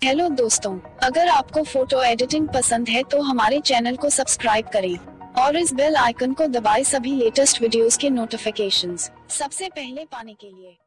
Hello दोस्तों, अगर आपको फोटो एडिटिंग पसंद है तो हमारे चैनल को सब्सक्राइब करें और इस बेल आइकन को दबाएं सभी लेटेस्ट वीडियोस के नोटिफिकेशंस सबसे पहले पाने के लिए।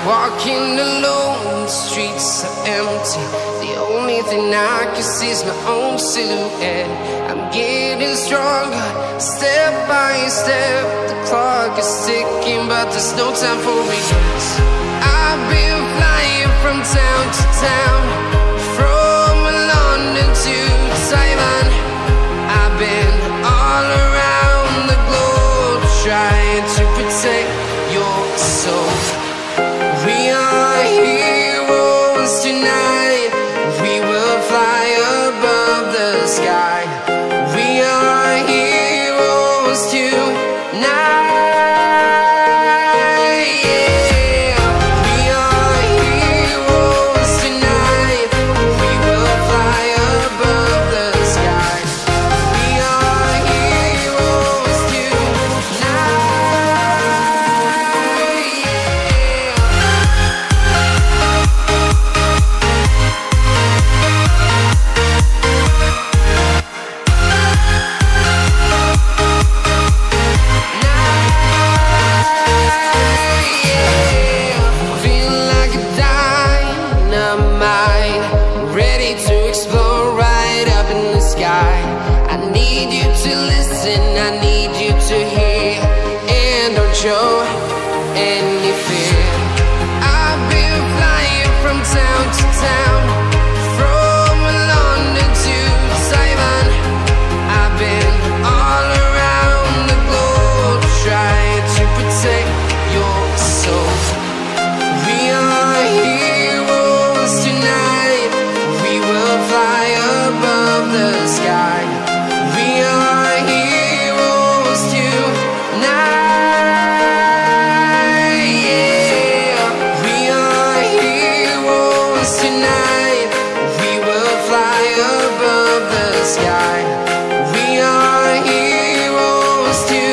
Walking alone, the streets are empty. The only thing I can see is my own silhouette. I'm getting stronger, step by step. The clock is ticking, but there's no time for regrets. I've been flying from town to town, from London to Taiwan. I've been all around the globe, trying to protect your soul. We are heroes tonight. We will fly above the sky. We are heroes tonight. Yeah. We are heroes tonight. We will fly above the sky. We are heroes tonight. I need you to hear and don't show any fear. I've been flying from town to town, from London to Taiwan. I've been all around the globe, trying to protect your soul. We are heroes tonight. We will fly above the sky. We are heroes tonight. Yeah. We are heroes tonight. We will fly above the sky. We are heroes tonight.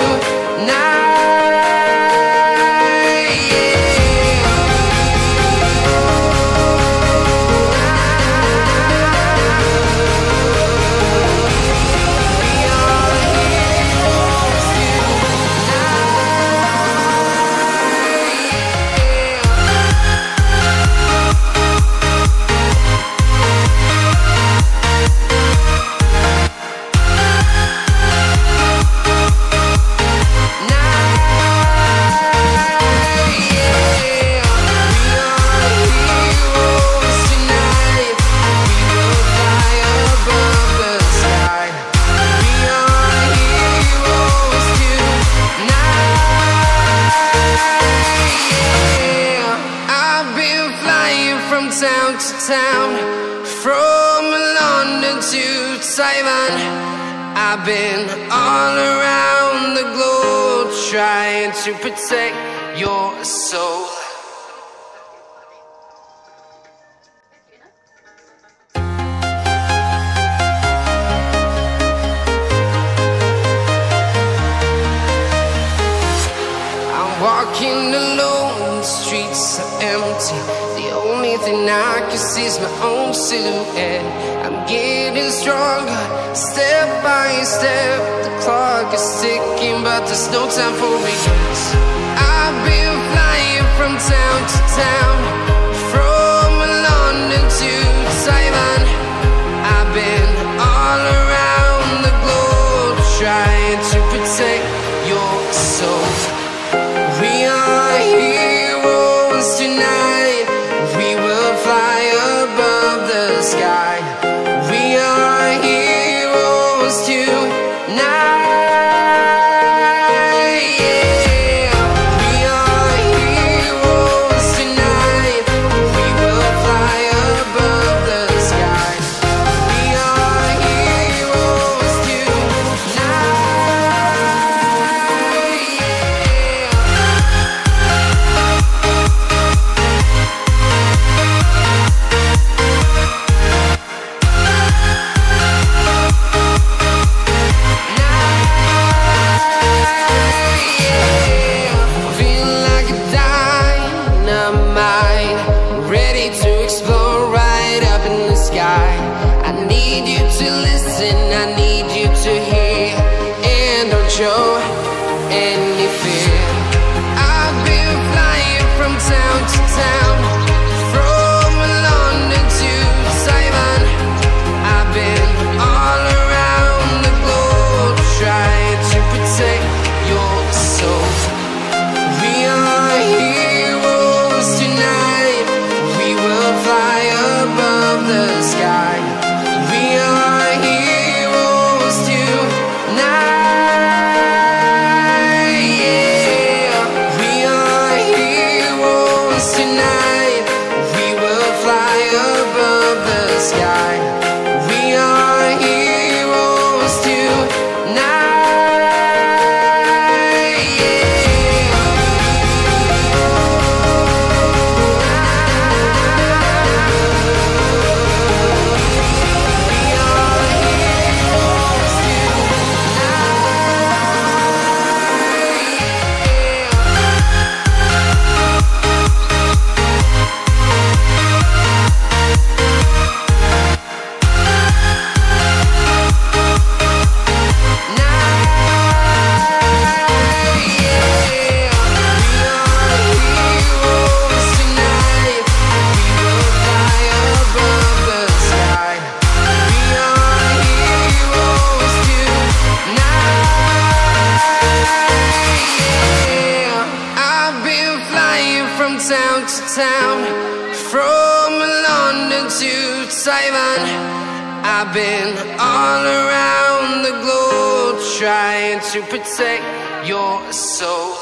Town to town, from London to Taiwan. I've been all around the globe, trying to protect your soul. I'm walking alone, the streets are empty. The only thing I can see is my own silhouette. I'm getting stronger, step by step. The clock is ticking, but there's no time for regrets. I've been flying from town to town, from London to Taiwan. I've been all around the globe, trying to protect your soul. We are heroes tonight. We will fly above the sky. We are heroes tonight. Yeah. We are heroes tonight. listen, I need you to hear, and don't show any fear. I've been flying from town to town, from London to Taiwan. I've been all around the globe trying to protect your soul. We are heroes tonight, we will fly above the sky. We are heroes tonight, yeah. We are heroes tonight, we will fly above the sky. We are heroes tonight, yeah. Town to town, from London to Taiwan. I've been all around the globe trying to protect your soul.